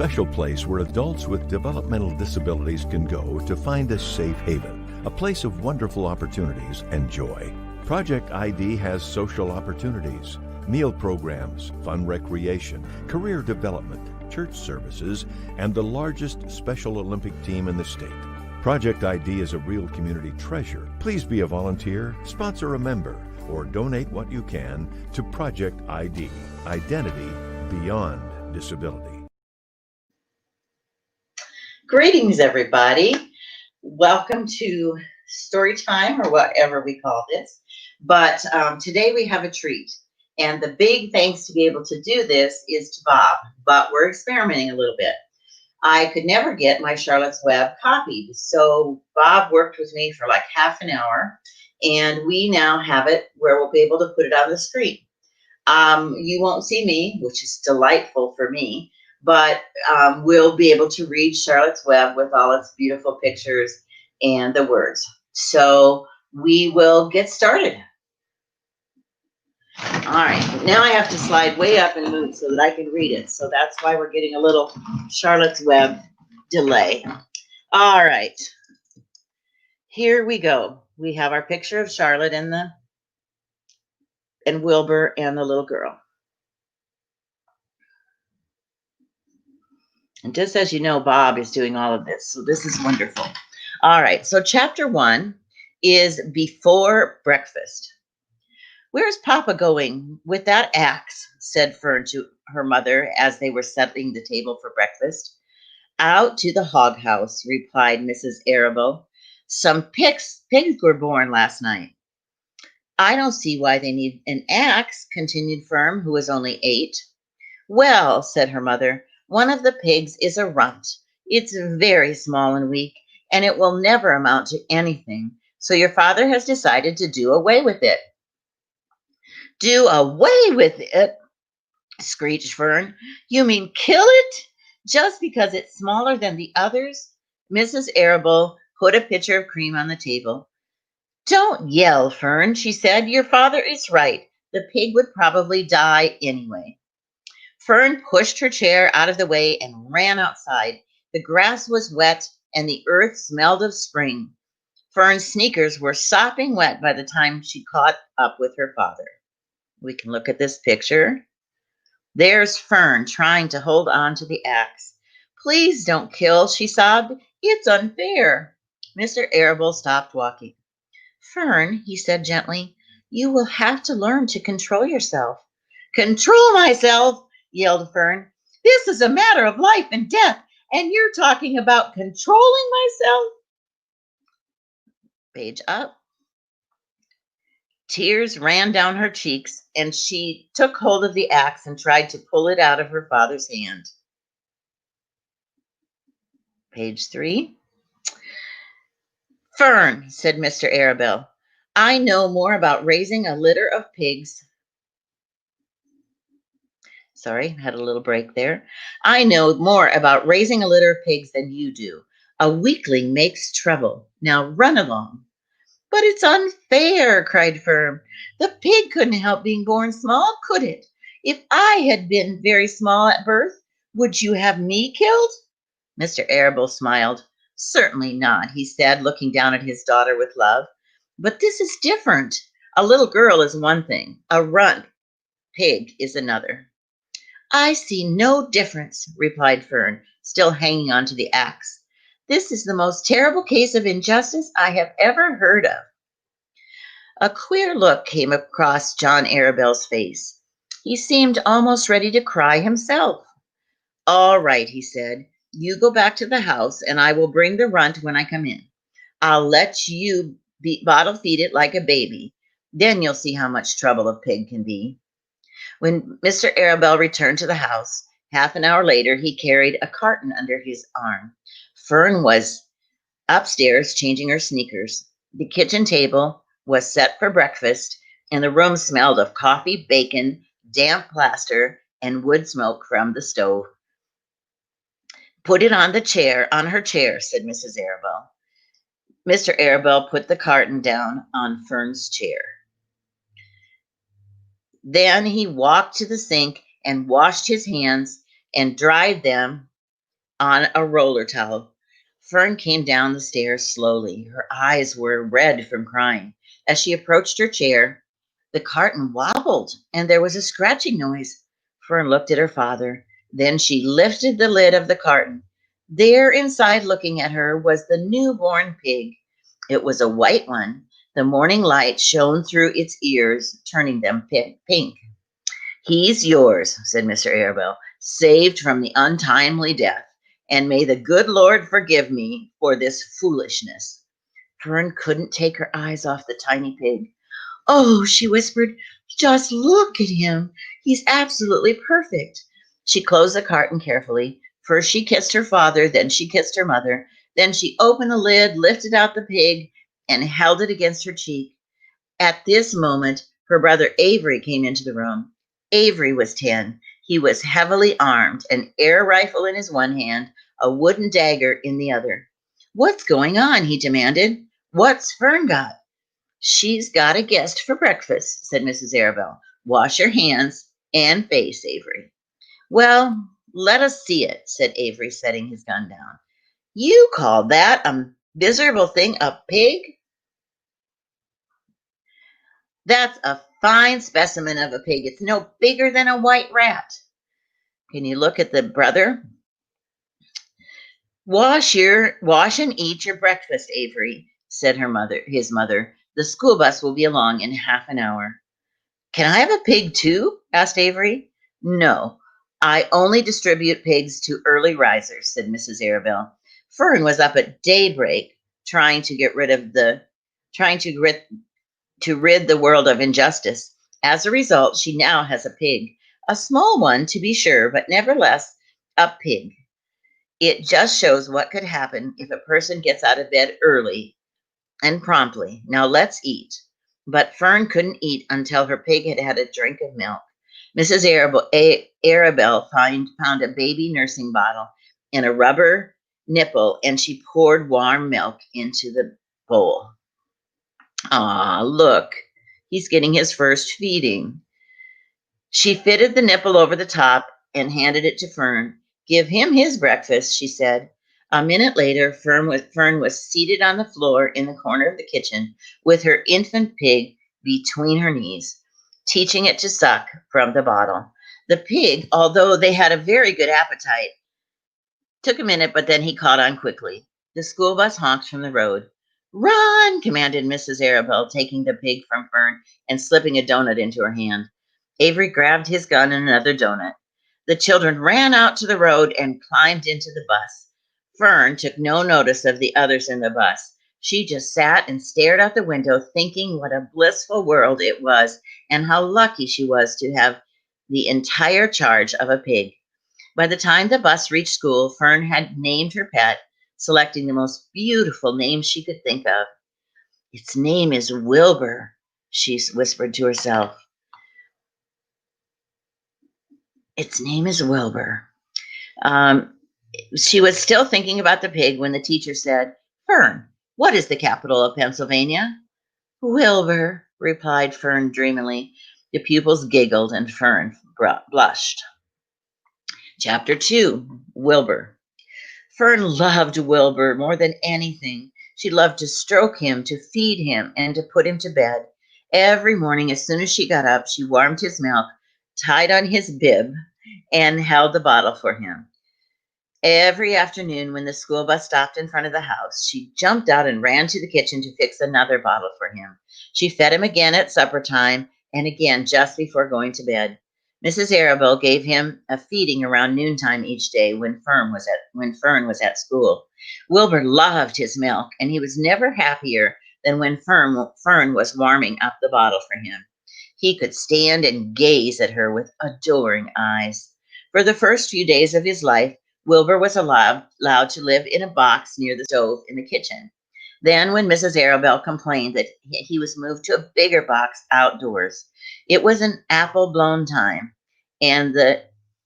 special place where adults with developmental disabilities can go to find a safe haven, a place of wonderful opportunities and joy. Project ID has social opportunities, meal programs, fun recreation, career development, church services, and the largest Special Olympic team in the state. Project ID is a real community treasure. Please be a volunteer, sponsor a member, or donate what you can to Project ID, Identity Beyond Disability. Greetings, everybody. Welcome to story time, or whatever we call this. But today we have a treat. And the big thanks to be able to do this is to Bob. But we're experimenting a little bit. I could never get my Charlotte's Web copied. So Bob worked with me for like half an hour. And we now have it where we'll be able to put it on the screen. You won't see me, which is delightful for me. But we'll be able to read Charlotte's Web with all its beautiful pictures and the words. So we will get started. All right, now I have to slide way up and move so that I can read it. So that's why we're getting a little Charlotte's Web delay. All right, here we go. We have our picture of Charlotte and Wilbur and the little girl. And just as you know, Bob is doing all of this, so this is wonderful. All right, so chapter 1 is Before Breakfast. "Where's Papa going with that axe?" said Fern to her mother as they were settling the table for breakfast. "Out to the hog house," replied Mrs. Arable. "Some pigs were born last night." "I don't see why they need an axe," continued Fern, who was only 8. "Well," said her mother, "one of the pigs is a runt. It's very small and weak, and it will never amount to anything. So your father has decided to do away with it." "Do away with it?" screeched Fern. "You mean kill it? Just because it's smaller than the others?" Mrs. Arable put a pitcher of cream on the table. "Don't yell, Fern," she said. "Your father is right. The pig would probably die anyway." Fern pushed her chair out of the way and ran outside. The grass was wet and the earth smelled of spring. Fern's sneakers were sopping wet by the time she caught up with her father. We can look at this picture. There's Fern trying to hold on to the axe. "Please don't kill," she sobbed. "It's unfair." Mr. Arable stopped walking. "Fern," he said gently, "you will have to learn to control yourself." "Control myself?" yelled Fern. "This is a matter of life and death, and you're talking about controlling myself?" Page up. Tears ran down her cheeks, and she took hold of the axe and tried to pull it out of her father's hand. Page 3. "Fern," said Mr. Arable, "I know more about raising a litter of pigs." Sorry, had a little break there. "I know more about raising a litter of pigs than you do. A weakling makes trouble. Now run along." "But it's unfair," cried Fern. "The pig couldn't help being born small, could it? If I had been very small at birth, would you have me killed?" Mr. Arable smiled. "Certainly not," he said, looking down at his daughter with love. "But this is different. A little girl is one thing. A runt pig is another." "I see no difference," replied Fern, still hanging on to the axe. "This is the most terrible case of injustice I have ever heard of." A queer look came across John Arabelle's face. He seemed almost ready to cry himself. "All right," he said. "You go back to the house, and I will bring the runt when I come in. I'll let you bottle feed it like a baby. Then you'll see how much trouble a pig can be." When Mr. Arabelle returned to the house, half an hour later, he carried a carton under his arm. Fern was upstairs changing her sneakers. The kitchen table was set for breakfast, and the room smelled of coffee, bacon, damp plaster, and wood smoke from the stove. "Put it on her chair," said Mrs. Arabelle. Mr. Arabelle put the carton down on Fern's chair. Then he walked to the sink and washed his hands and dried them on a roller towel. Fern came down the stairs slowly. Her eyes were red from crying. As she approached her chair, the carton wobbled and there was a scratching noise. Fern looked at her father. Then she lifted the lid of the carton. There inside, looking at her, was the newborn pig. It was a white one. The morning light shone through its ears, turning them pink. "He's yours," said Mr. Arabelle, "saved from the untimely death, and may the good Lord forgive me for this foolishness." Fern couldn't take her eyes off the tiny pig. "Oh," she whispered, "just look at him. He's absolutely perfect." She closed the carton carefully. First she kissed her father, then she kissed her mother. Then she opened the lid, lifted out the pig, and held it against her cheek. At this moment, her brother Avery came into the room. Avery was 10. He was heavily armed, an air rifle in his one hand, a wooden dagger in the other. "What's going on?" he demanded. "What's Fern got?" "She's got a guest for breakfast," said Mrs. Arabelle. "Wash your hands and face, Avery." "Well, let us see it," said Avery, setting his gun down. "You call that a miserable thing a pig? That's a fine specimen of a pig. It's no bigger than a white rat. Can you look at the brother? Wash and eat your breakfast, Avery," said his mother. "The school bus will be along in half an hour." "Can I have a pig too?" asked Avery. "No, I only distribute pigs to early risers," said Mrs. Arabelle. Fern was up at daybreak trying to rid the world of injustice. As a result, she now has a pig. A small one, to be sure, but nevertheless a pig. It just shows what could happen if a person gets out of bed early and promptly. Now let's eat. But Fern couldn't eat until her pig had had a drink of milk. Mrs. Arabelle found a baby nursing bottle and a rubber nipple, and she poured warm milk into the bowl. "Ah, look, he's getting his first feeding." She fitted the nipple over the top and handed it to Fern. "Give him his breakfast," she said. A minute later, Fern was seated on the floor in the corner of the kitchen with her infant pig between her knees, teaching it to suck from the bottle. The pig, although they had a very good appetite, took a minute, but then he caught on quickly. The school bus honked from the road. "Run!" commanded Mrs. Arabelle, taking the pig from Fern and slipping a donut into her hand. Avery grabbed his gun and another donut. The children ran out to the road and climbed into the bus. Fern took no notice of the others in the bus. She just sat and stared out the window, thinking what a blissful world it was and how lucky she was to have the entire charge of a pig. By the time the bus reached school, Fern had named her pet, selecting the most beautiful name she could think of. "Its name is Wilbur," she whispered to herself. "Its name is Wilbur." She was still thinking about the pig when the teacher said, "Fern, what is the capital of Pennsylvania?" "Wilbur," replied Fern dreamily. The pupils giggled and Fern blushed. Chapter 2, Wilbur. Fern loved Wilbur more than anything. She loved to stroke him, to feed him, and to put him to bed. Every morning, as soon as she got up, she warmed his milk, tied on his bib, and held the bottle for him. Every afternoon, when the school bus stopped in front of the house, she jumped out and ran to the kitchen to fix another bottle for him. She fed him again at supper time and again just before going to bed. Mrs. Arabelle gave him a feeding around noontime each day when Fern was at school. Wilbur loved his milk, and he was never happier than when Fern was warming up the bottle for him. He could stand and gaze at her with adoring eyes. For the first few days of his life, Wilbur was allowed to live in a box near the stove in the kitchen. Then, when Mrs. Arabelle complained that he was moved to a bigger box outdoors, it was an apple-blown time, and the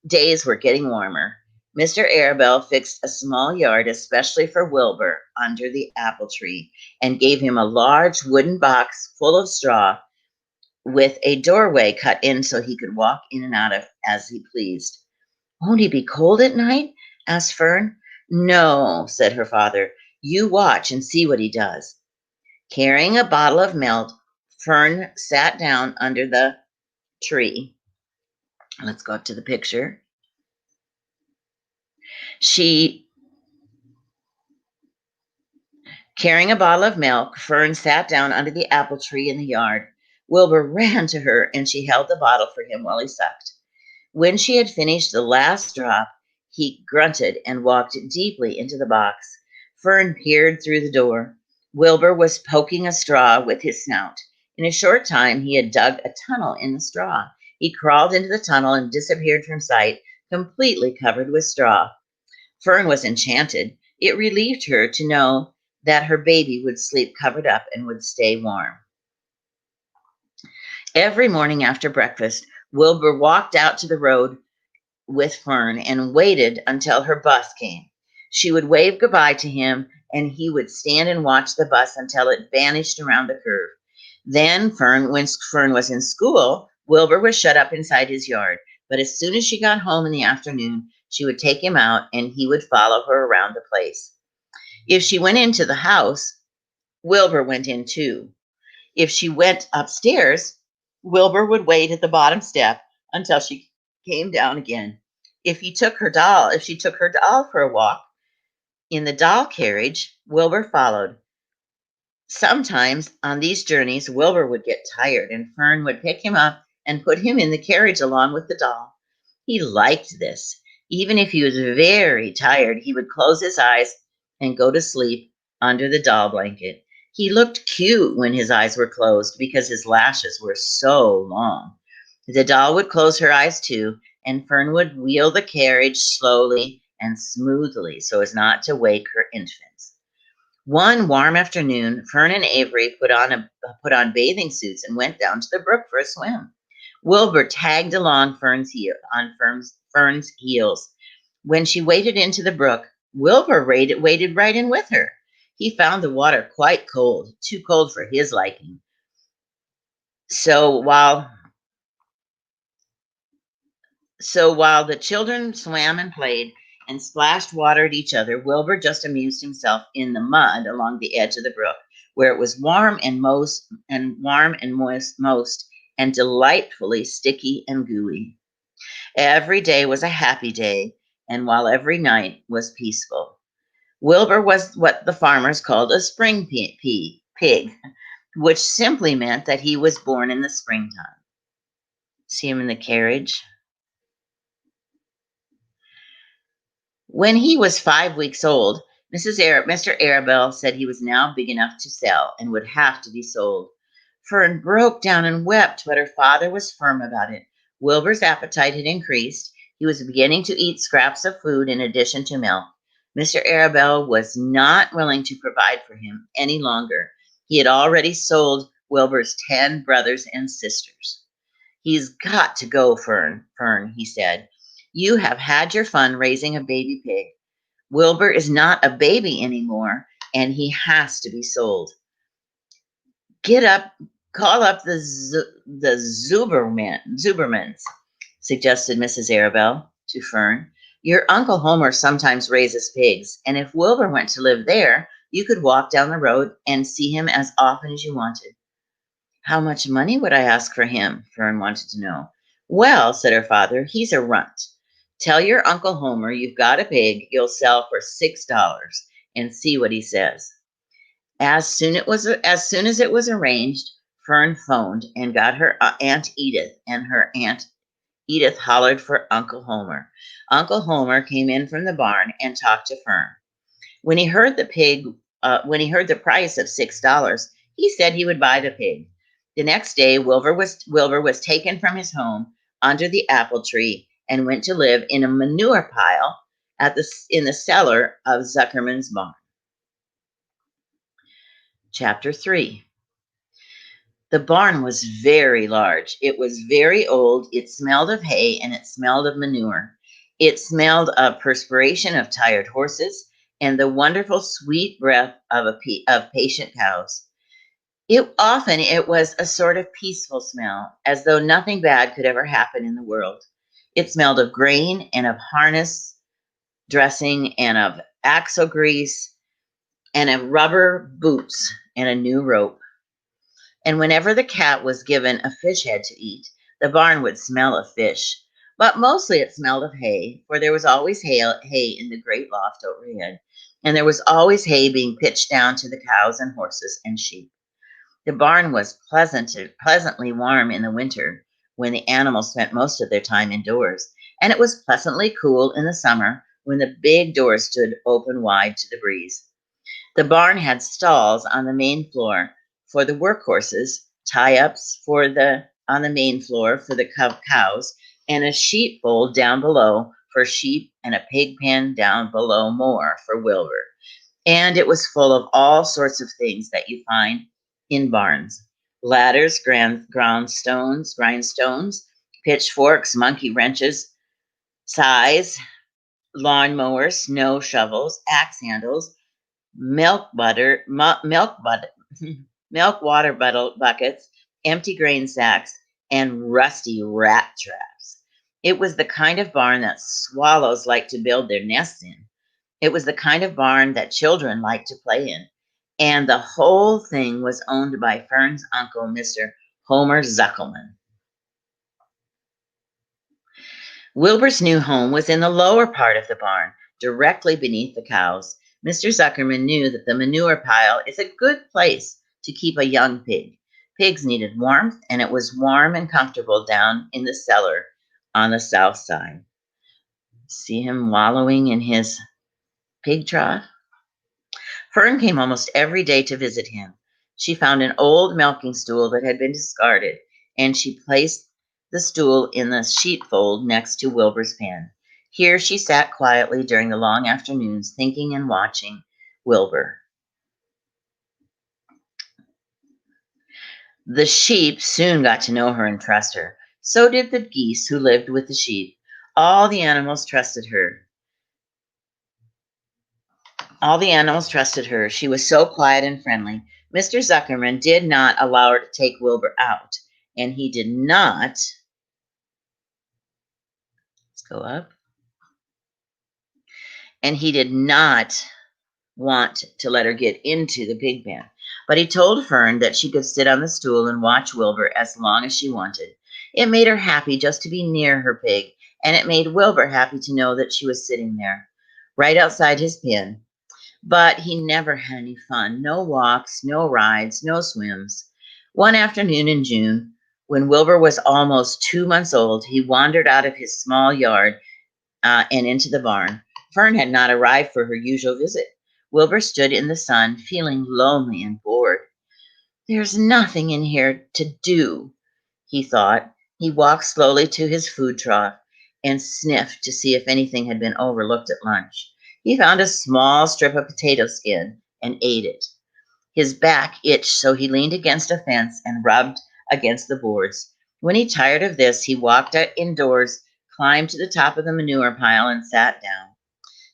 days were getting warmer. Mr. Arabelle fixed a small yard especially for Wilbur under the apple tree and gave him a large wooden box full of straw with a doorway cut in so he could walk in and out of as he pleased. "Won't he be cold at night?" asked Fern. No, said her father. You watch and see what he does. Carrying a bottle of milk, Fern sat down under the tree. Let's go up to the picture. She, carrying a bottle of milk, Fern sat down under the apple tree in the yard. Wilbur ran to her and she held the bottle for him while he sucked. When she had finished the last drop, he grunted and walked deeply into the box. Fern peered through the door. Wilbur was poking a straw with his snout. In a short time, he had dug a tunnel in the straw. He crawled into the tunnel and disappeared from sight, completely covered with straw. Fern was enchanted. It relieved her to know that her baby would sleep covered up and would stay warm. Every morning after breakfast, Wilbur walked out to the road with Fern and waited until her bus came. She would wave goodbye to him, and he would stand and watch the bus until it vanished around the curve. Then, when Fern was in school, Wilbur was shut up inside his yard. But as soon as she got home in the afternoon, she would take him out and he would follow her around the place. If she went into the house, Wilbur went in too. If she went upstairs, Wilbur would wait at the bottom step until she came down again. If she took her doll for a walk in the doll carriage, Wilbur followed. Sometimes on these journeys, Wilbur would get tired and Fern would pick him up and put him in the carriage along with the doll. He liked this. Even if he was very tired, he would close his eyes and go to sleep under the doll blanket. He looked cute when his eyes were closed because his lashes were so long. The doll would close her eyes too, and Fern would wheel the carriage slowly and smoothly so as not to wake her infants. One warm afternoon, Fern and Avery put on bathing suits and went down to the brook for a swim. Wilbur tagged along Fern's heels. When she waded into the brook, Wilbur waded right in with her. He found the water quite cold, too cold for his liking. So while the children swam and played and splashed water at each other, Wilbur just amused himself in the mud along the edge of the brook, where it was warm and moist and delightfully sticky and gooey. Every day was a happy day, and while every night was peaceful. Wilbur was what the farmers called a spring pig, which simply meant that he was born in the springtime. See him in the carriage? When he was 5 weeks old, Mr. Arabelle said he was now big enough to sell and would have to be sold. Fern broke down and wept, but her father was firm about it. Wilbur's appetite had increased. He was beginning to eat scraps of food in addition to milk. Mr. Arabelle was not willing to provide for him any longer. He had already sold Wilbur's 10 brothers and sisters. He's got to go, Fern, he said. You have had your fun raising a baby pig. Wilbur is not a baby anymore, and he has to be sold. Get up, call up the Zubermans, suggested Mrs. Arabelle to Fern. Your Uncle Homer sometimes raises pigs, and if Wilbur went to live there, you could walk down the road and see him as often as you wanted. How much money would I ask for him? Fern wanted to know. Well, said her father, he's a runt. Tell your Uncle Homer you've got a pig you'll sell for $6 and see what he says. As soon as it was arranged, Fern phoned and got her Aunt Edith, and her Aunt Edith hollered for Uncle Homer. Uncle Homer came in from the barn and talked to Fern. When he heard the price of $6, he said he would buy the pig. The next day, Wilbur was taken from his home under the apple tree and went to live in a manure pile in the cellar of Zuckerman's barn. Chapter 3. The barn was very large. It was very old. It smelled of hay and it smelled of manure. It smelled of perspiration of tired horses and the wonderful sweet breath of patient cows. It was a sort of peaceful smell, as though nothing bad could ever happen in the world. It smelled of grain and of harness dressing and of axle grease, and a rubber boots and a new rope. And whenever the cat was given a fish head to eat, the barn would smell of fish. But mostly it smelled of hay, for there was always hay in the great loft overhead, and there was always hay being pitched down to the cows and horses and sheep. The barn was pleasantly warm in the winter when the animals spent most of their time indoors, and it was pleasantly cool in the summer when the big doors stood open wide to the breeze. The barn had stalls on the main floor for the workhorses, tie-ups on the main floor for the cows, and a sheepfold down below for sheep, and a pig pen down below more for Wilbur. And it was full of all sorts of things that you find in barns: ladders, grindstones, pitchforks, monkey wrenches, scythes, lawnmowers, snow shovels, axe handles, milk butter, milk butter, milk water buckets, empty grain sacks, and rusty rat traps. It was the kind of barn that swallows like to build their nests in. It was the kind of barn that children like to play in. And the whole thing was owned by Fern's uncle, Mr. Homer Zuckelman. Wilbur's new home was in the lower part of the barn, directly beneath the cows. Mr. Zuckerman knew that the manure pile is a good place to keep a young pig. Pigs needed warmth, and it was warm and comfortable down in the cellar on the south side. See him wallowing in his pig trough? Fern came almost every day to visit him. She found an old milking stool that had been discarded, and she placed the stool in the sheepfold next to Wilbur's pen. Here she sat quietly during the long afternoons, thinking and watching Wilbur. The sheep soon got to know her and trust her. So did the geese who lived with the sheep. All the animals trusted her. She was so quiet and friendly. Mr. Zuckerman did not allow her to take Wilbur out, and he did not. Let's go up. And he did not want to let her get into the pig pen. But he told Fern that she could sit on the stool and watch Wilbur as long as she wanted. It made her happy just to be near her pig, and it made Wilbur happy to know that she was sitting there, right outside his pen. But he never had any fun. No walks, no rides, no swims. One afternoon in June, when Wilbur was almost 2 months old, he wandered out of his small yard and into the barn. Fern had not arrived for her usual visit. Wilbur stood in the sun, feeling lonely and bored. "There's nothing in here to do," he thought. He walked slowly to his food trough and sniffed to see if anything had been overlooked at lunch. He found a small strip of potato skin and ate it. His back itched, so he leaned against a fence and rubbed against the boards. When he tired of this, he walked out indoors, climbed to the top of the manure pile, and sat down.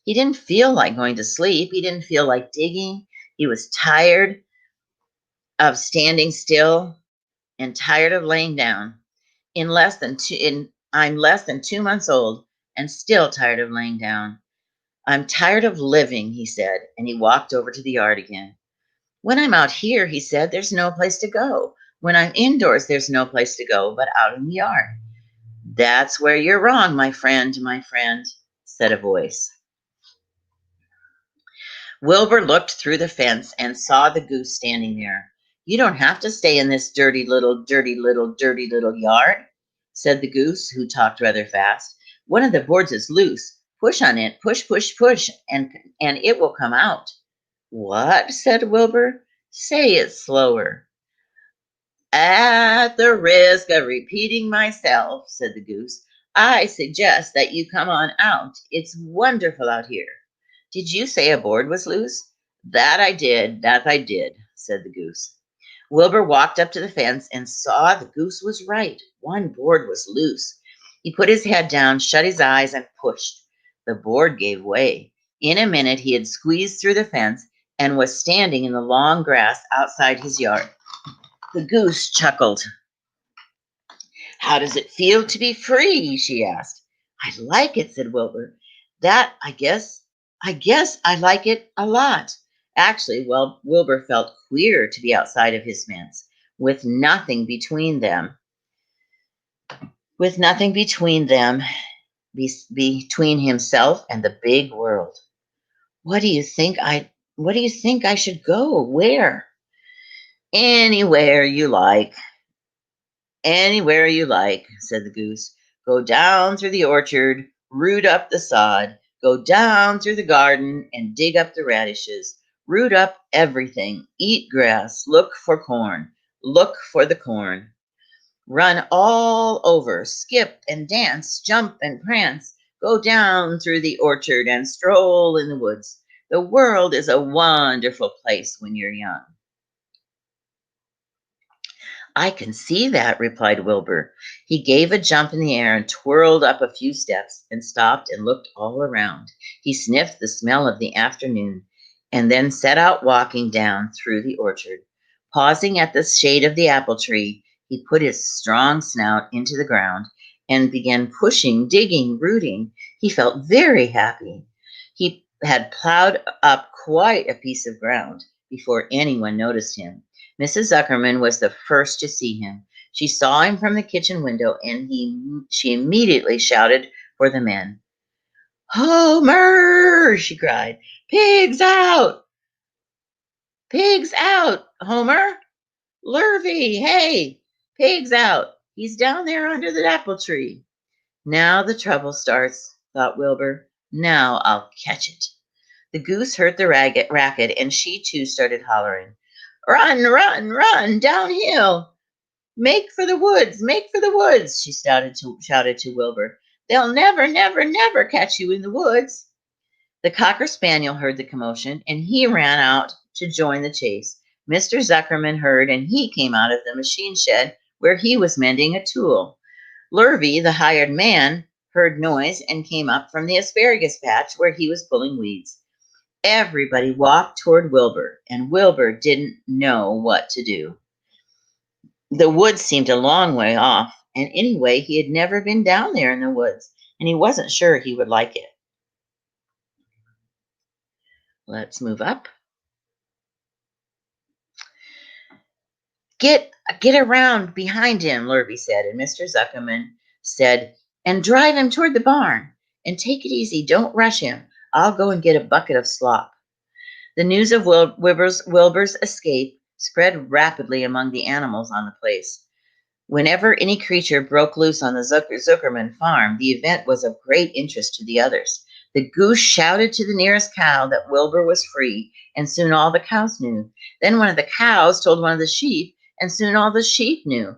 He didn't feel like going to sleep. He didn't feel like digging. He was tired of standing still and tired of laying down. I'm less than 2 months old and still tired of laying down. "I'm tired of living," he said, and he walked over to the yard again. "When I'm out here," he said, "there's no place to go. When I'm indoors, there's no place to go but out in the yard." "That's where you're wrong, my friend," said a voice. Wilbur looked through the fence and saw the goose standing there. "You don't have to stay in this dirty little yard," said the goose, who talked rather fast. "One of the boards is loose. Push on it, push, push, push, and it will come out." "What?" said Wilbur. "Say it slower." "At the risk of repeating myself," said the goose, "I suggest that you come on out. It's wonderful out here." "Did you say a board was loose?" That I did, said the goose. Wilbur walked up to the fence and saw the goose was right. One board was loose. He put his head down, shut his eyes, and pushed. The board gave way. In a minute, he had squeezed through the fence and was standing in the long grass outside his yard. The goose chuckled. "How does it feel to be free?" she asked. "I like it," said Wilbur. "That, I guess, I guess I like it a lot. Actually, well, Wilbur felt queer to be outside of his fence with nothing between them, with nothing between them, between himself and the big world. What do you think what do you think I should go? Where? Anywhere you like. Anywhere you like, said the goose. Go down through the orchard, root up the sod, go down through the garden and dig up the radishes. Root up everything. Eat grass. Look for corn. Look for the corn. Run all over. Skip and dance. Jump and prance. Go down through the orchard and stroll in the woods. The world is a wonderful place when you're young. I can see that, replied Wilbur. He gave a jump in the air and twirled up a few steps and stopped and looked all around. He sniffed the smell of the afternoon and then set out walking down through the orchard. Pausing at the shade of the apple tree, he put his strong snout into the ground and began pushing, digging, rooting. He felt very happy. He had plowed up quite a piece of ground before anyone noticed him. Mrs. Zuckerman was the first to see him. She saw him from the kitchen window and she immediately shouted for the men. Homer, she cried. Pigs out! Pigs out, Homer! Lurvy, hey! Pigs out! He's down there under the apple tree. Now the trouble starts, thought Wilbur. Now I'll catch it. The goose heard the racket and she too started hollering. Run, run, run, downhill. Make for the woods, make for the woods, she shouted to Wilbur. They'll never, never, never catch you in the woods. The cocker spaniel heard the commotion, and he ran out to join the chase. Mr. Zuckerman heard, and he came out of the machine shed where he was mending a tool. Lurvy, the hired man, heard noise and came up from the asparagus patch where he was pulling weeds. Everybody walked toward Wilbur, and Wilbur didn't know what to do. The woods seemed a long way off, and anyway, he had never been down there in the woods, and he wasn't sure he would like it. Let's move up. Get around behind him, Lurvy said, and Mr. Zuckerman said, and drive him toward the barn. And take it easy, don't rush him. I'll go and get a bucket of slop. The news of Wilbur's escape spread rapidly among the animals on the place. Whenever any creature broke loose on the Zuckerman farm, the event was of great interest to the others. The goose shouted to the nearest cow that Wilbur was free, and soon all the cows knew. Then one of the cows told one of the sheep, and soon all the sheep knew.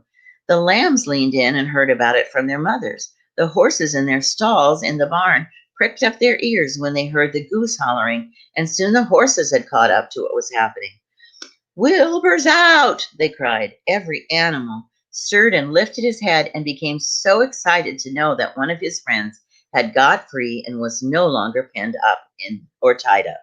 The lambs leaned in and heard about it from their mothers. The horses in their stalls in the barn pricked up their ears when they heard the goose hollering, and soon the horses had caught up to what was happening. Wilbur's out, they cried. Every animal stirred and lifted his head and became so excited to know that one of his friends had got free and was no longer penned up or tied up.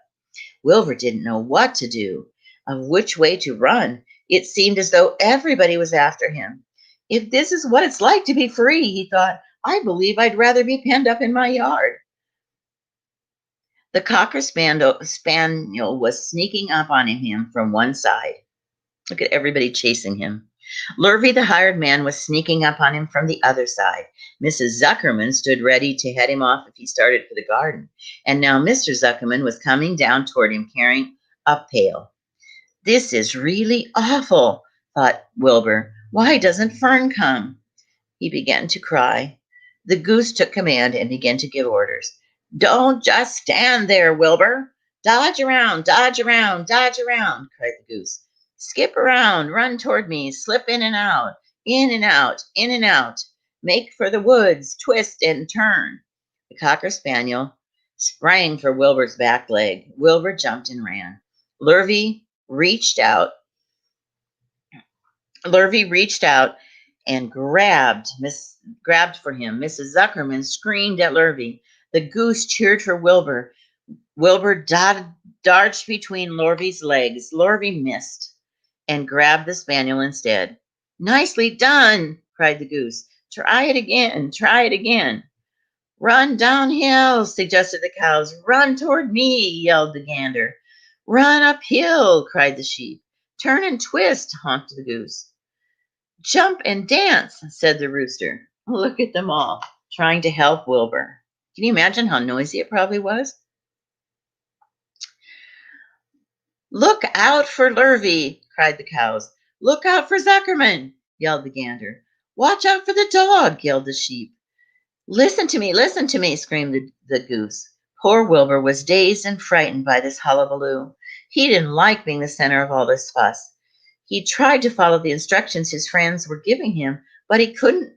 Wilbur didn't know what to do, of which way to run. It seemed as though everybody was after him. If this is what it's like to be free, he thought, I believe I'd rather be penned up in my yard. The cocker spaniel was sneaking up on him from one side. Look at everybody chasing him. Lurvy, the hired man, was sneaking up on him from the other side. Mrs. Zuckerman stood ready to head him off if he started for the garden. And now Mr. Zuckerman was coming down toward him carrying a pail. This is really awful, thought Wilbur. Why doesn't Fern come? He began to cry. The goose took command and began to give orders. Don't just stand there, Wilbur. Dodge around, dodge around, dodge around, cried the goose. Skip around, run toward me, slip in and out, in and out, in and out. Make for the woods, twist and turn. The cocker spaniel sprang for Wilbur's back leg. Wilbur jumped and ran. Lurvy reached out and grabbed for him. Mrs. Zuckerman screamed at Lurvy. The goose cheered for Wilbur. Wilbur dodged between Lurvy's legs. Lurvy missed and grabbed the spaniel instead. Nicely done, cried the goose. Try it again, try it again. Run downhill, suggested the cows. Run toward me, yelled the gander. Run uphill, cried the sheep. Turn and twist, honked the goose. Jump and dance, said the rooster. Look at them all, trying to help Wilbur. Can you imagine how noisy it probably was? Look out for Lurvy, cried the cows. Look out for Zuckerman, yelled the gander. Watch out for the dog, yelled the sheep. Listen to me, screamed the goose. Poor Wilbur was dazed and frightened by this hullabaloo. He didn't like being the center of all this fuss. He tried to follow the instructions his friends were giving him, but he couldn't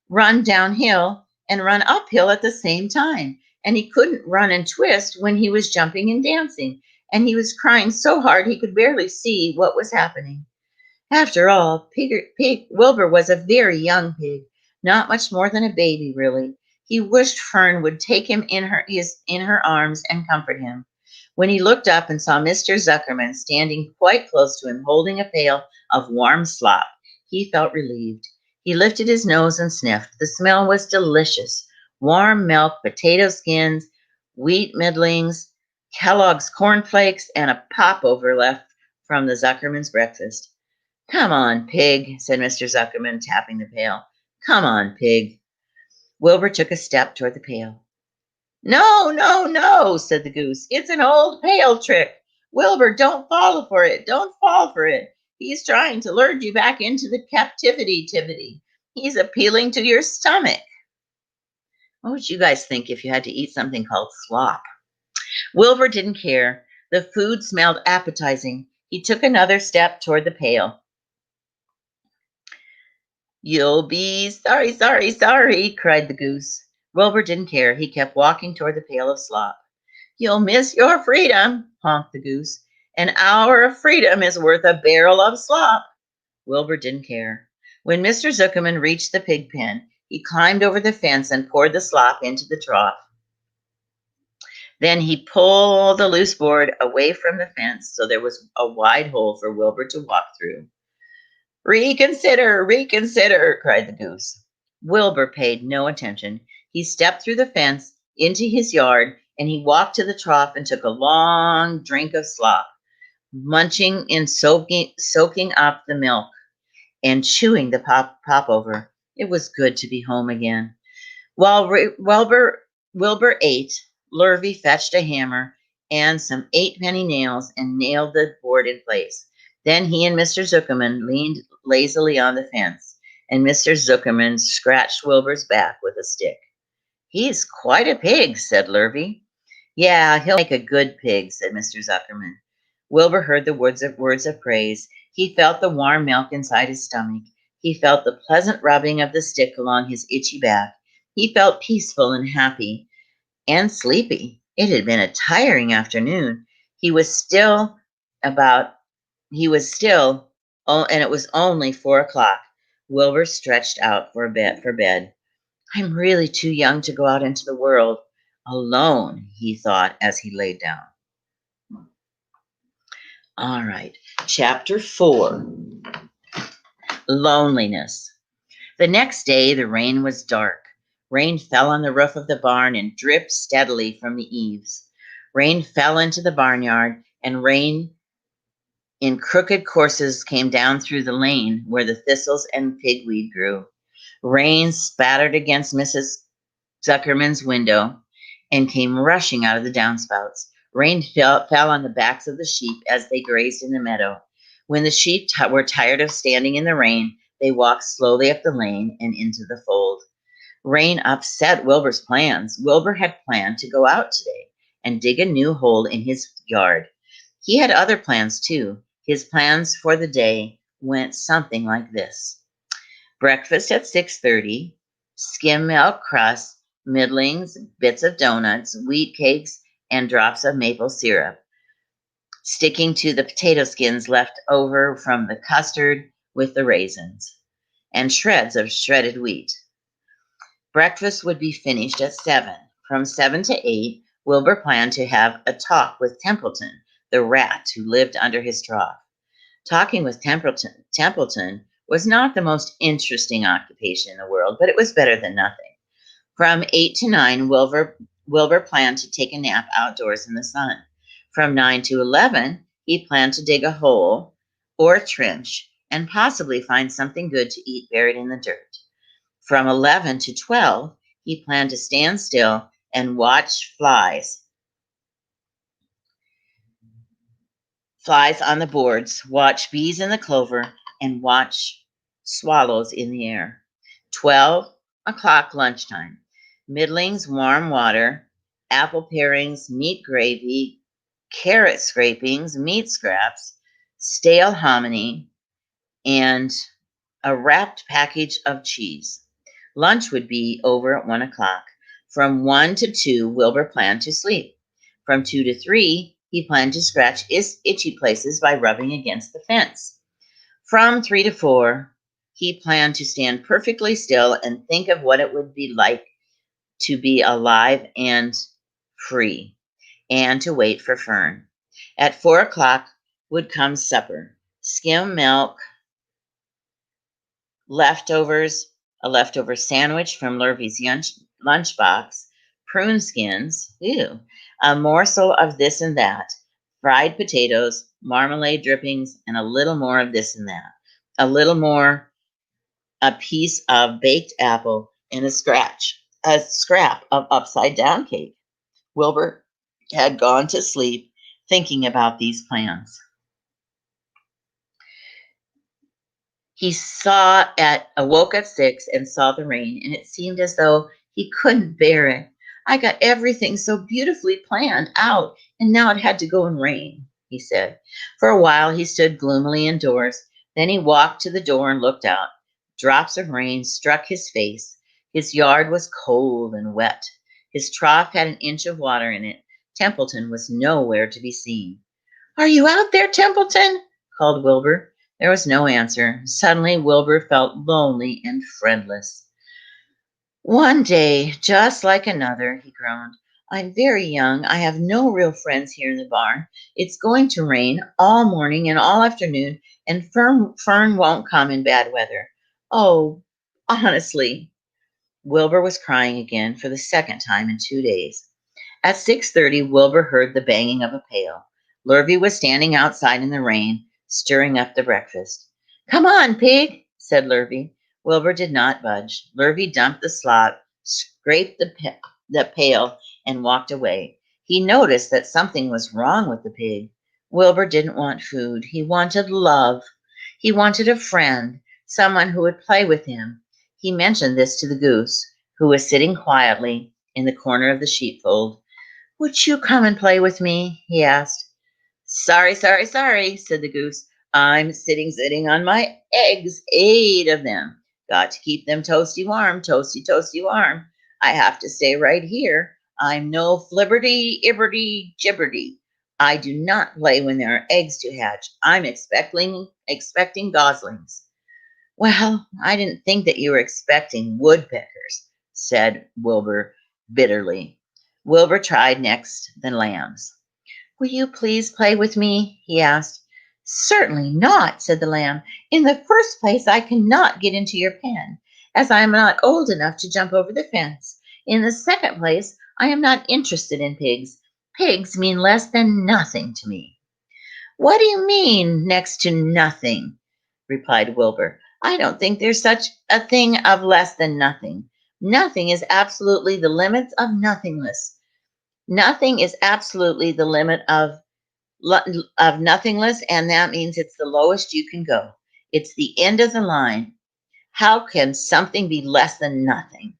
run downhill and run uphill at the same time. And he couldn't run and twist when he was jumping and dancing. And he was crying so hard he could barely see what was happening. After all, Wilbur was a very young pig, not much more than a baby, really. He wished Fern would take him in her arms and comfort him. When he looked up and saw Mr. Zuckerman standing quite close to him, holding a pail of warm slop, he felt relieved. He lifted his nose and sniffed. The smell was delicious. Warm milk, potato skins, wheat middlings, Kellogg's cornflakes, and a popover left from the Zuckerman's breakfast. Come on, pig, said Mr. Zuckerman, tapping the pail. Come on, pig. Wilbur took a step toward the pail. No, no, no, said the goose. It's an old pail trick. Wilbur, don't fall for it. Don't fall for it. He's trying to lure you back into the captivity. He's appealing to your stomach. What would you guys think if you had to eat something called slop? Wilbur didn't care. The food smelled appetizing. He took another step toward the pail. You'll be sorry, cried the goose. Wilbur didn't care. He kept walking toward the pail of slop. You'll miss your freedom, honked the goose. An hour of freedom is worth a barrel of slop. Wilbur didn't care. When Mr. Zuckerman reached the pig pen, he climbed over the fence and poured the slop into the trough. Then he pulled the loose board away from the fence so there was a wide hole for Wilbur to walk through. Reconsider, cried the goose. Wilbur paid no attention. He stepped through the fence into his yard, and he walked to the trough and took a long drink of slop, munching and soaking up the milk and chewing the popover. It was good to be home again. While Wilbur ate, Lurvy fetched a hammer and some 8-penny nails and nailed the board in place. Then he and Mr. Zuckerman leaned lazily on the fence, and Mr. Zuckerman scratched Wilbur's back with a stick. He's quite a pig, said Lurvy. Yeah, he'll make a good pig, said Mr. Zuckerman. Wilbur heard the words of praise. He felt the warm milk inside his stomach. He felt the pleasant rubbing of the stick along his itchy back. He felt peaceful and happy and sleepy. It had been a tiring afternoon. And it was only 4 o'clock. Wilbur stretched out for bed. I'm really too young to go out into the world alone, he thought as he laid down. All right, chapter 4, Loneliness. The next day, the rain was dark. Rain fell on the roof of the barn and dripped steadily from the eaves. Rain fell into the barnyard, and rain in crooked courses came down through the lane where the thistles and pigweed grew. Rain spattered against Mrs. Zuckerman's window and came rushing out of the downspouts. Rain fell on the backs of the sheep as they grazed in the meadow. When the sheep were tired of standing in the rain, they walked slowly up the lane and into the fold. Rain upset Wilbur's plans. Wilbur had planned to go out today and dig a new hole in his yard. He had other plans too. His plans for the day went something like this. Breakfast at 6:30, skim milk crust, middlings, bits of donuts, wheat cakes, and drops of maple syrup, sticking to the potato skins left over from the custard with the raisins, and shreds of shredded wheat. Breakfast would be finished at 7. From 7 to 8, Wilbur planned to have a talk with Templeton, the rat who lived under his trough. Talking with Templeton was not the most interesting occupation in the world, but it was better than nothing. From 8 to 9, Wilbur planned to take a nap outdoors in the sun. From 9 to 11, he planned to dig a hole or a trench and possibly find something good to eat buried in the dirt. From 11 to 12, he planned to stand still and watch flies on the boards, watch bees in the clover, and watch swallows in the air. 12 o'clock lunchtime. Middlings, warm water, apple parings, meat gravy, carrot scrapings, meat scraps, stale hominy, and a wrapped package of cheese. Lunch would be over at 1 o'clock. From 1 to 2, Wilbur planned to sleep. From 2 to 3, he planned to scratch itchy places by rubbing against the fence. From 3 to 4, he planned to stand perfectly still and think of what it would be like to be alive and free, and to wait for Fern. At 4 o'clock would come supper: skim milk, leftovers, a leftover sandwich from Lurvy's lunchbox, prune skins, ew, a morsel of this and that, fried potatoes, marmalade drippings, and a little more of this and that, a little more, a piece of baked apple, and a scrap of upside down cake. Wilbur had gone to sleep thinking about these plans. He awoke at 6 and saw the rain, and it seemed as though he couldn't bear it. I got everything so beautifully planned out, and now it had to go and rain, he said. For a while he stood gloomily indoors. Then he walked to the door and looked out. Drops of rain struck his face. His yard was cold and wet. His trough had an inch of water in it. Templeton was nowhere to be seen. "Are you out there, Templeton?" called Wilbur. There was no answer. Suddenly, Wilbur felt lonely and friendless. "One day, just like another," he groaned. "I'm very young. I have no real friends here in the barn. It's going to rain all morning and all afternoon, and Fern won't come in bad weather. Oh, honestly." Wilbur was crying again for the second time in 2 days. At 6:30, Wilbur heard the banging of a pail. Lurvy was standing outside in the rain, stirring up the breakfast. "Come on, pig," said Lurvy. Wilbur did not budge. Lurvy dumped the slop, scraped the pail, and walked away. He noticed that something was wrong with the pig. Wilbur didn't want food. He wanted love. He wanted a friend, someone who would play with him. He mentioned this to the goose, who was sitting quietly in the corner of the sheepfold. "Would you come and play with me?" he asked. "Sorry, sorry, sorry," said the goose. "I'm sitting on my eggs, 8 of them. Got to keep them toasty warm, toasty warm. I have to stay right here. I'm no flibberty, ibberty, gibberty. I do not play when there are eggs to hatch. I'm expecting goslings." "Well, I didn't think that you were expecting woodpeckers," said Wilbur bitterly. Wilbur tried next the lambs. "Will you please play with me?" he asked. "Certainly not," said the lamb. "In the first place, I cannot get into your pen, as I am not old enough to jump over the fence. In the second place, I am not interested in pigs. Pigs mean less than nothing to me." "What do you mean, next to nothing?" replied Wilbur. "I don't think there's such a thing of less than nothing. Nothing is absolutely the limits of nothingness. Nothing is absolutely the limit of nothingness, and that means it's the lowest you can go. It's the end of the line. How can something be less than nothing?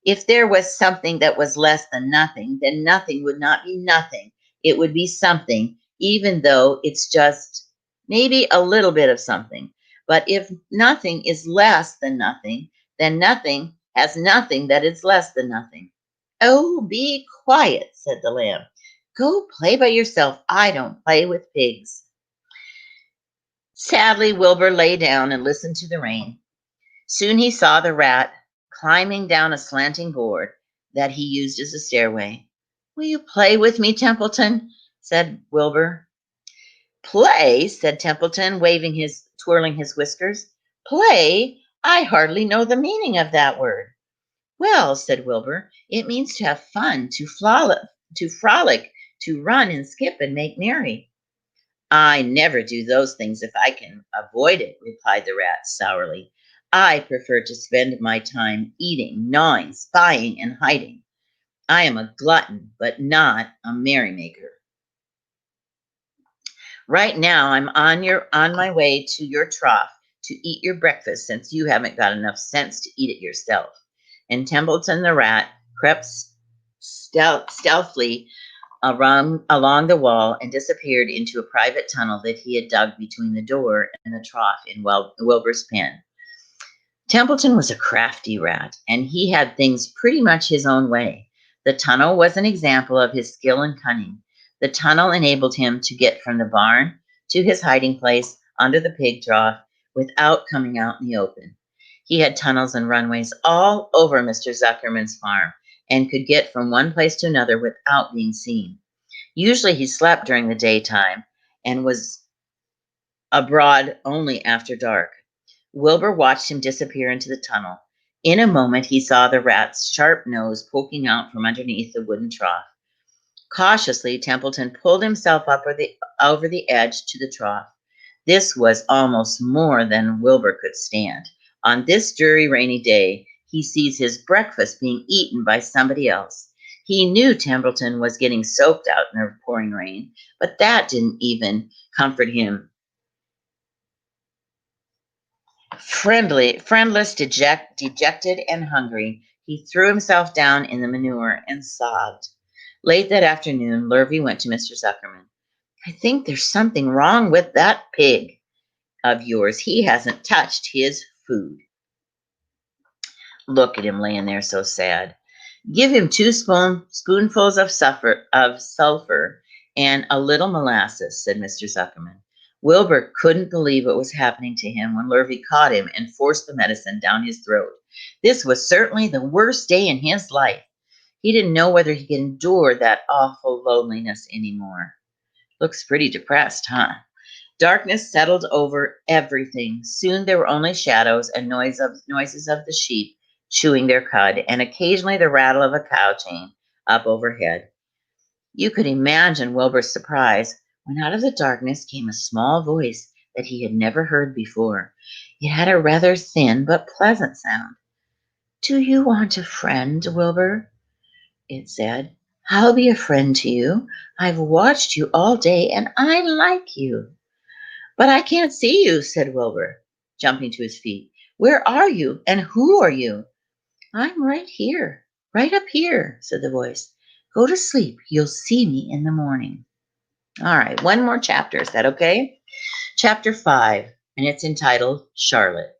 If there was something that was less than nothing, then nothing would not be nothing. It would be something, even though it's just maybe a little bit of something. But if nothing is less than nothing, then nothing has nothing that is less than nothing." "Oh, be quiet," said the lamb. "Go play by yourself. I don't play with pigs." Sadly, Wilbur lay down and listened to the rain. Soon he saw the rat climbing down a slanting board that he used as a stairway. "Will you play with me, Templeton?" said Wilbur. "Play," said Templeton, twirling his whiskers. "Play? I hardly know the meaning of that word." Well, said Wilbur, it means to have fun, to frolic, to run and skip and make merry. I never do those things if I can avoid it, replied the rat sourly. I prefer to spend my time eating, gnawing, spying, and hiding. I am a glutton, but not a merrymaker. Right now, I'm on my way to your trough to eat your breakfast since you haven't got enough sense to eat it yourself. And Templeton the rat crept stealthily along the wall and disappeared into a private tunnel that he had dug between the door and the trough in Wilbur's pen. Templeton was a crafty rat, and he had things pretty much his own way. The tunnel was an example of his skill and cunning. The tunnel enabled him to get from the barn to his hiding place under the pig trough without coming out in the open. He had tunnels and runways all over Mr. Zuckerman's farm and could get from one place to another without being seen. Usually he slept during the daytime and was abroad only after dark. Wilbur watched him disappear into the tunnel. In a moment, he saw the rat's sharp nose poking out from underneath the wooden trough. Cautiously, Templeton pulled himself up over the edge to the trough. This was almost more than Wilbur could stand. On this dreary rainy day, he sees his breakfast being eaten by somebody else. He knew Templeton was getting soaked out in the pouring rain, but that didn't even comfort him. Friendless, dejected, and hungry, he threw himself down in the manure and sobbed. Late that afternoon, Lurvy went to Mr. Zuckerman. I think there's something wrong with that pig of yours. He hasn't touched his food. Look at him laying there so sad. Give him two spoonfuls of sulfur and a little molasses, said Mr. Zuckerman. Wilbur couldn't believe what was happening to him when Lurvy caught him and forced the medicine down his throat. This was certainly the worst day in his life. He didn't know whether he could endure that awful loneliness anymore. Looks pretty depressed, huh? Darkness settled over everything. Soon there were only shadows and noises of the sheep chewing their cud, and occasionally the rattle of a cow chain up overhead. You could imagine Wilbur's surprise when out of the darkness came a small voice that he had never heard before. It had a rather thin but pleasant sound. Do you want a friend, Wilbur? It said. I'll be a friend to you. I've watched you all day and I like you. But I can't see you, said Wilbur, jumping to his feet. Where are you and who are you? I'm right here, right up here, said the voice. Go to sleep. You'll see me in the morning. All right, one more chapter. Is that okay? Chapter 5, and it's entitled Charlotte.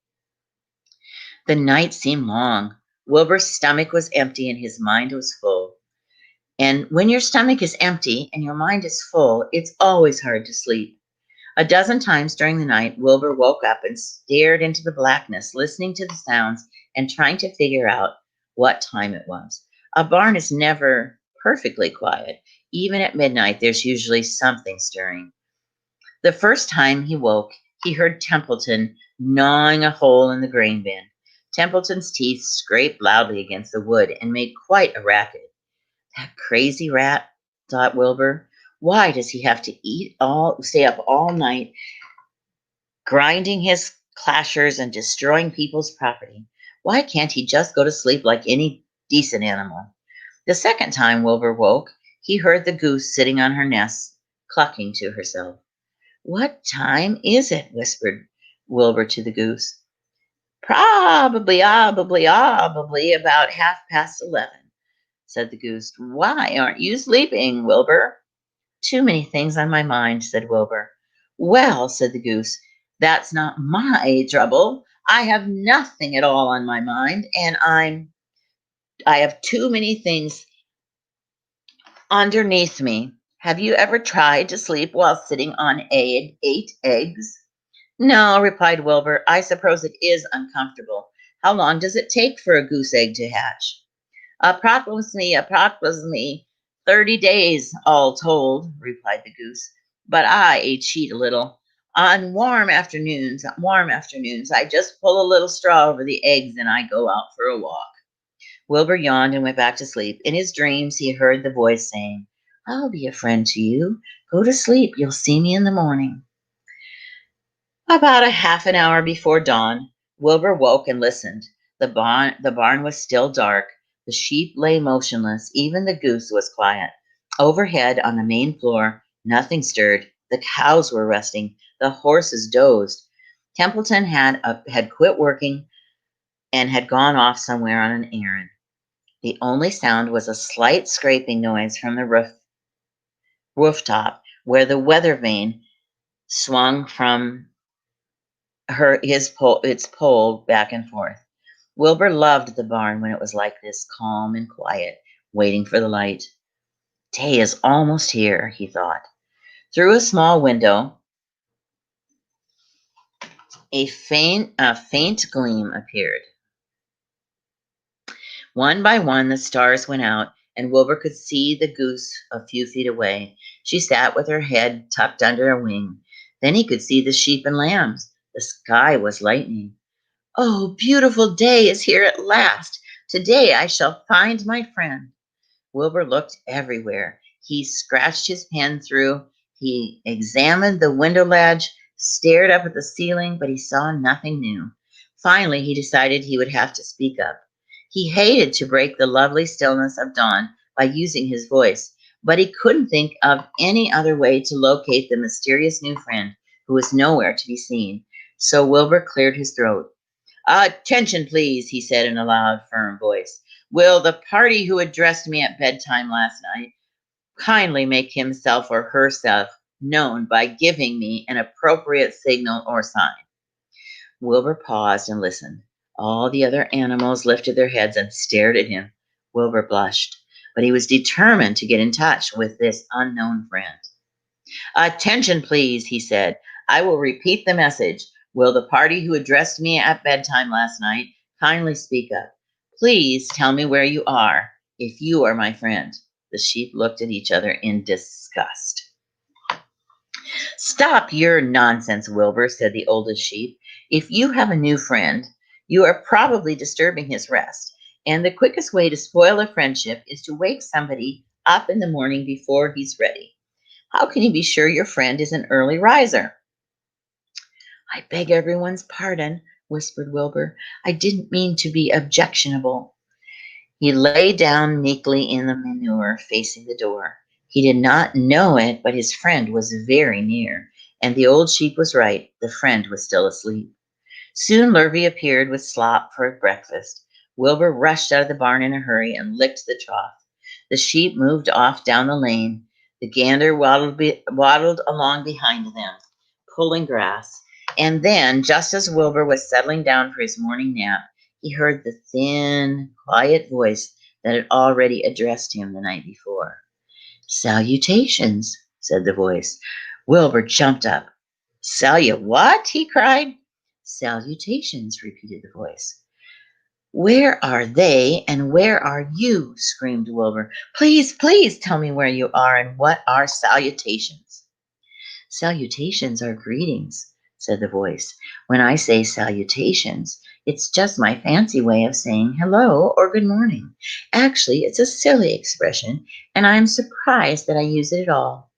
The night seemed long. Wilbur's stomach was empty and his mind was full. And when your stomach is empty and your mind is full, it's always hard to sleep. A dozen times during the night, Wilbur woke up and stared into the blackness, listening to the sounds and trying to figure out what time it was. A barn is never perfectly quiet. Even at midnight, there's usually something stirring. The first time he woke, he heard Templeton gnawing a hole in the grain bin. Templeton's teeth scraped loudly against the wood and made quite a racket. That crazy rat, thought Wilbur. Why does he have to stay up all night, grinding his clashers and destroying people's property? Why can't he just go to sleep like any decent animal? The second time Wilbur woke, he heard the goose sitting on her nest, clucking to herself. What time is it? Whispered Wilbur to the goose. Probably about 11:30, said the goose. Why aren't you sleeping, Wilbur? Too many things on my mind, said Wilbur. Well, said the goose, that's not my trouble. I have nothing at all on my mind, and I have too many things underneath me. Have you ever tried to sleep while sitting on 8 eggs? No, replied Wilbur. I suppose it is uncomfortable. How long does it take for a goose egg to hatch? Approximately 30 days, all told, replied the goose. But I cheat a little. On warm afternoons, I just pull a little straw over the eggs and I go out for a walk. Wilbur yawned and went back to sleep. In his dreams, he heard the voice saying, "I'll be a friend to you. Go to sleep. You'll see me in the morning." About a half an hour before dawn, Wilbur woke and listened. The barn was still dark. The sheep lay motionless. Even the goose was quiet. Overhead on the main floor, nothing stirred. The cows were resting. The horses dozed. Templeton had quit working and had gone off somewhere on an errand. The only sound was a slight scraping noise from the rooftop where the weather vane swung from its pole back and forth. Wilbur loved the barn when it was like this, calm and quiet, waiting for the light. Day is almost here, he thought. Through a small window, a faint gleam appeared. One by one, the stars went out, and Wilbur could see the goose a few feet away. She sat with her head tucked under a wing. Then he could see the sheep and lambs. The sky was lightening. "Oh, beautiful day is here at last. Today I shall find my friend." Wilbur looked everywhere. He scratched his pen through. He examined the window ledge, stared up at the ceiling, but he saw nothing new. Finally, he decided he would have to speak up. He hated to break the lovely stillness of dawn by using his voice, but he couldn't think of any other way to locate the mysterious new friend who was nowhere to be seen. So Wilbur cleared his throat. "Attention, please," he said in a loud, firm voice. "Will the party who addressed me at bedtime last night kindly make himself or herself known by giving me an appropriate signal or sign?" Wilbur paused and listened. All the other animals lifted their heads and stared at him. Wilbur blushed, but he was determined to get in touch with this unknown friend. "Attention, please," he said. "I will repeat the message. Will the party who addressed me at bedtime last night kindly speak up? Please tell me where you are, if you are my friend." The sheep looked at each other in disgust. "Stop your nonsense, Wilbur," said the oldest sheep. "If you have a new friend, you are probably disturbing his rest. And the quickest way to spoil a friendship is to wake somebody up in the morning before he's ready. How can you be sure your friend is an early riser?" "I beg everyone's pardon," whispered Wilbur. "I didn't mean to be objectionable." He lay down meekly in the manure, facing the door. He did not know it, but his friend was very near, and the old sheep was right. The friend was still asleep. Soon Lurvy appeared with slop for breakfast. Wilbur rushed out of the barn in a hurry and licked the trough. The sheep moved off down the lane. The gander waddled along behind them, pulling grass. And then, just as Wilbur was settling down for his morning nap, he heard the thin, quiet voice that had already addressed him the night before. "Salutations," said the voice. Wilbur jumped up. What?" he cried. "Salutations," repeated the voice. "Where are they and where are you?" screamed Wilbur. "Please, please tell me where you are and what are salutations." "Salutations are greetings," said the voice. "When I say salutations, it's just my fancy way of saying hello or good morning. Actually, it's a silly expression, and I'm surprised that I use it at all.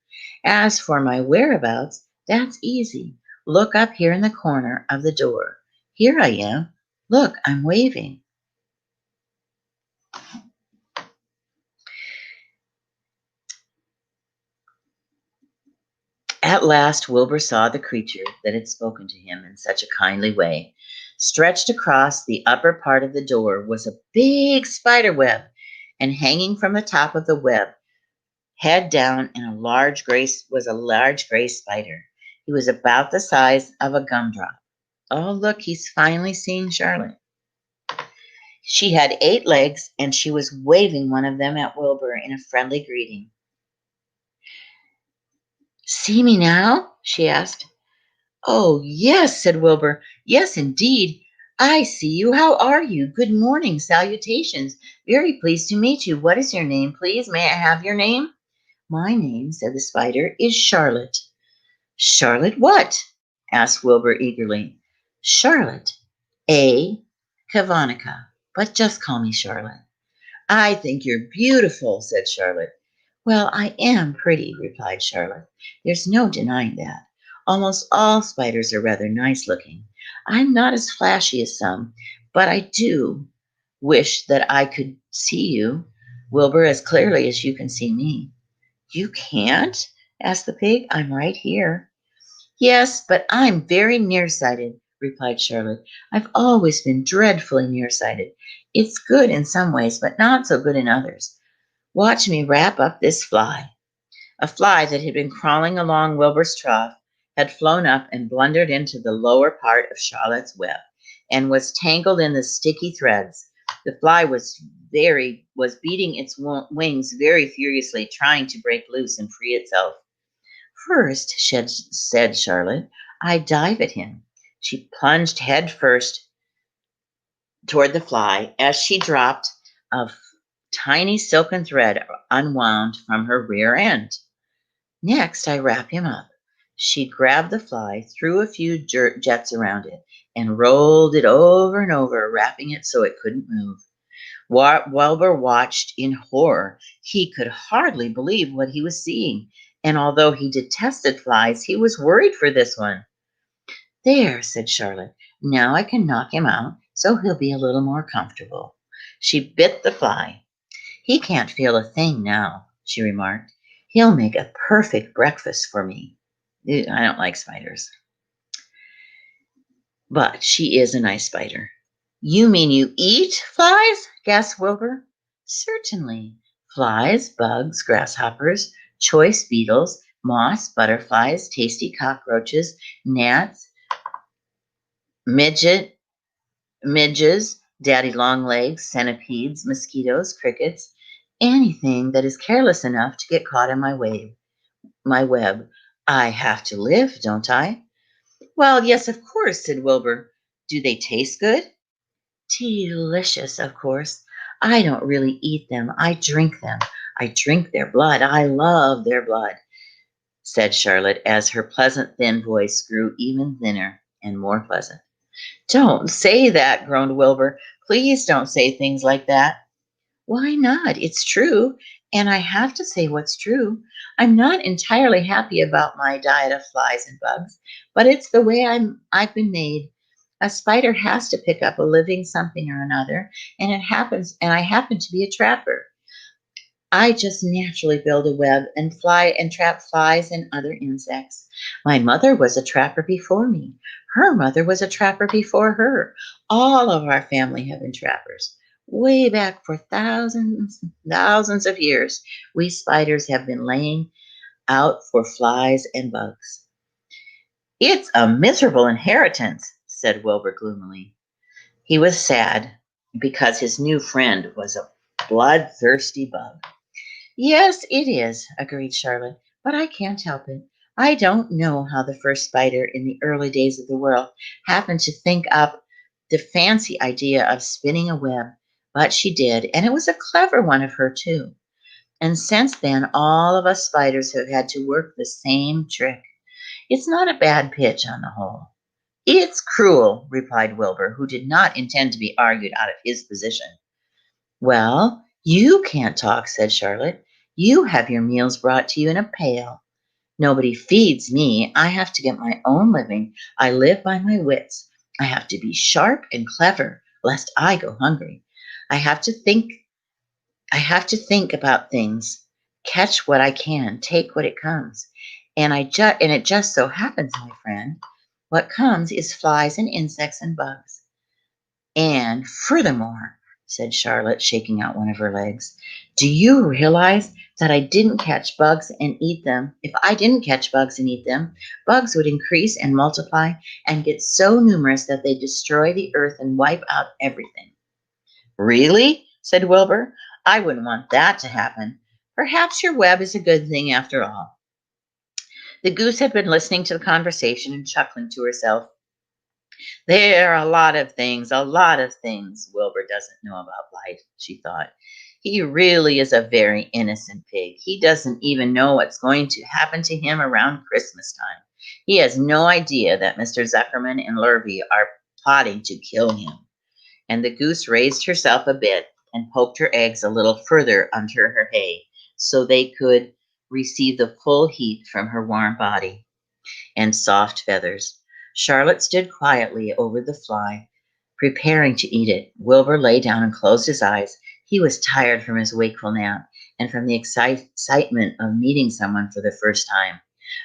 As for my whereabouts, that's easy. Look up here in the corner of the door. Here I am. Look, I'm waving." At last Wilbur saw the creature that had spoken to him in such a kindly way. Stretched across the upper part of the door was a big spider web, and hanging from the top of the web, head down, was a large gray spider. He was about the size of a gumdrop. Oh, look, he's finally seeing Charlotte. She had 8 legs, and she was waving one of them at Wilbur in a friendly greeting. "See me now?" she asked. "Oh, yes," said Wilbur. "Yes, indeed. I see you. How are you? Good morning. Salutations. Very pleased to meet you. What is your name, please? May I have your name?" "My name," said the spider, "is Charlotte." "Charlotte what?" asked Wilbur eagerly. "Charlotte A. Kavanica, but just call me Charlotte." I think you're beautiful, said Charlotte. Well, I am pretty, replied Charlotte. There's no denying that. Almost all spiders are rather nice looking. I'm not as flashy as some, but I do wish that I could see you, Wilbur, as clearly as you can see me. You can't? Asked the pig. I'm right here. Yes, but I'm very nearsighted, replied Charlotte. I've always been dreadfully nearsighted. It's good in some ways, but not so good in others. Watch me wrap up this fly. A fly that had been crawling along Wilbur's trough had flown up and blundered into the lower part of Charlotte's web and was tangled in the sticky threads. The fly was beating its wings very furiously, trying to break loose and free itself. First, said Charlotte, I dive at him. She plunged head first toward the fly. As she dropped, a tiny silken thread unwound from her rear end. Next, I wrap him up. She grabbed the fly, threw a few jets around it, and rolled it over and over, wrapping it so it couldn't move. Wilbur watched in horror. He could hardly believe what he was seeing, and although he detested flies, he was worried for this one. There, said Charlotte. Now I can knock him out so he'll be a little more comfortable. She bit the fly. He can't feel a thing now, she remarked. He'll make a perfect breakfast for me. I don't like spiders. But she is a nice spider. You mean you eat flies? Gasped Wilbur. Certainly. Flies, bugs, grasshoppers, choice beetles, moss, butterflies, tasty cockroaches, gnats, midges, daddy longlegs, centipedes, mosquitoes, crickets, anything that is careless enough to get caught in my web. I have to live, don't I? Well, yes, of course, said Wilbur. Do they taste good? Delicious, of course. I don't really eat them. I drink them. I drink their blood. I love their blood, said Charlotte as her pleasant, thin voice grew even thinner and more pleasant. Don't say that, groaned Wilbur. Please don't say things like that. Why not? It's true, and I have to say what's true. I'm not entirely happy about my diet of flies and bugs, but it's the way I've been made. A spider has to pick up a living something or another, and I happen to be a trapper. I just naturally build a web and fly and trap flies and other insects. My mother was a trapper before me. Her mother was a trapper before her. All of our family have been trappers. Way back for thousands of years, we spiders have been laying out for flies and bugs. It's a miserable inheritance, said Wilbur gloomily. He was sad because his new friend was a bloodthirsty bug. Yes, it is, agreed Charlotte, but I can't help it. I don't know how the first spider in the early days of the world happened to think up the fancy idea of spinning a web, but she did, and it was a clever one of her, too. And since then, all of us spiders have had to work the same trick. It's not a bad pitch on the whole. It's cruel, replied Wilbur, who did not intend to be argued out of his position. Well, you can't talk, said Charlotte. You have your meals brought to you in a pail. Nobody feeds me. I have to get my own living. I live by my wits. I have to be sharp and clever, lest I go hungry. I have to think. I have to think about things, catch what I can, take what it comes. And it just so happens, my friend, what comes is flies and insects and bugs. And furthermore, said Charlotte, shaking out one of her legs, do you realize that I didn't catch bugs and eat them? If I didn't catch bugs and eat them, bugs would increase and multiply and get so numerous that they destroy the earth and wipe out everything. Really? Said Wilbur. I wouldn't want that to happen. Perhaps your web is a good thing after all. The goose had been listening to the conversation and chuckling to herself. There are a lot of things Wilbur doesn't know about life, she thought. He really is a very innocent pig. He doesn't even know what's going to happen to him around Christmas time. He has no idea that Mr. Zuckerman and Lurvy are plotting to kill him. And the goose raised herself a bit and poked her eggs a little further under her hay so they could receive the full heat from her warm body and soft feathers. Charlotte stood quietly over the fly, preparing to eat it. Wilbur lay down and closed his eyes. He was tired from his wakeful nap and from the excitement of meeting someone for the first time.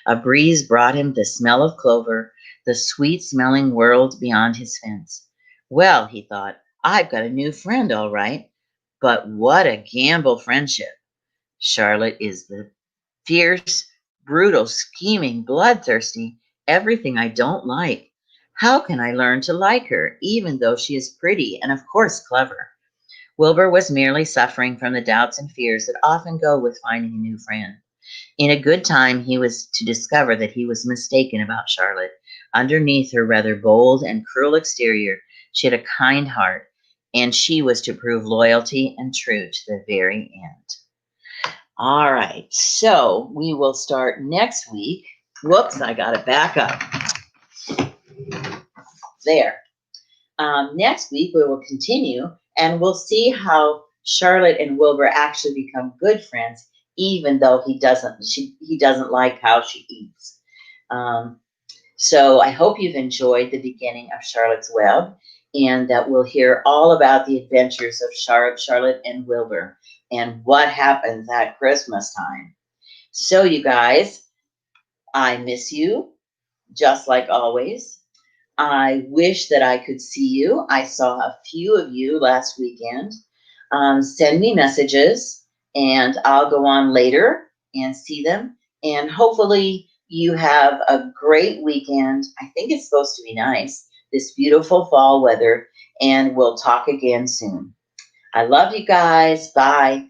A breeze brought him the smell of clover, the sweet-smelling world beyond his fence. Well, he thought, I've got a new friend, all right. But what a gamble friendship. Charlotte is the fierce, brutal, scheming, bloodthirsty, everything I don't like. How can I learn to like her, even though she is pretty and, of course, clever? Wilbur was merely suffering from the doubts and fears that often go with finding a new friend. In a good time, he was to discover that he was mistaken about Charlotte. Underneath her rather bold and cruel exterior, she had a kind heart, and she was to prove loyalty and true to the very end. All right, so we will start next week. Whoops, I got it back up. There. Next week, we will continue, and we'll see how Charlotte and Wilbur actually become good friends, even though he doesn't like how she eats. So I hope you've enjoyed the beginning of Charlotte's Web, and that we'll hear all about the adventures of Charlotte and Wilbur and what happens at Christmas time. So you guys, I miss you, just like always. I wish that I could see you. I saw a few of you last weekend. Send me messages, and I'll go on later and see them. And hopefully you have a great weekend. I think it's supposed to be nice, this beautiful fall weather, and we'll talk again soon. I love you guys. Bye.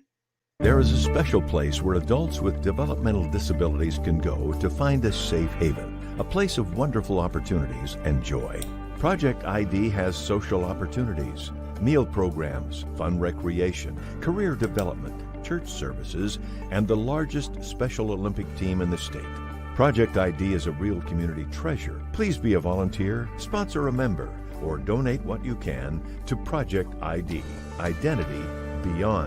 There is a special place where adults with developmental disabilities can go to find a safe haven, a place of wonderful opportunities and joy. Project ID has social opportunities, meal programs, fun recreation, career development, church services, and the largest Special Olympic team in the state. Project ID is a real community treasure. Please be a volunteer, sponsor a member, or donate what you can to Project ID, Identity Beyond.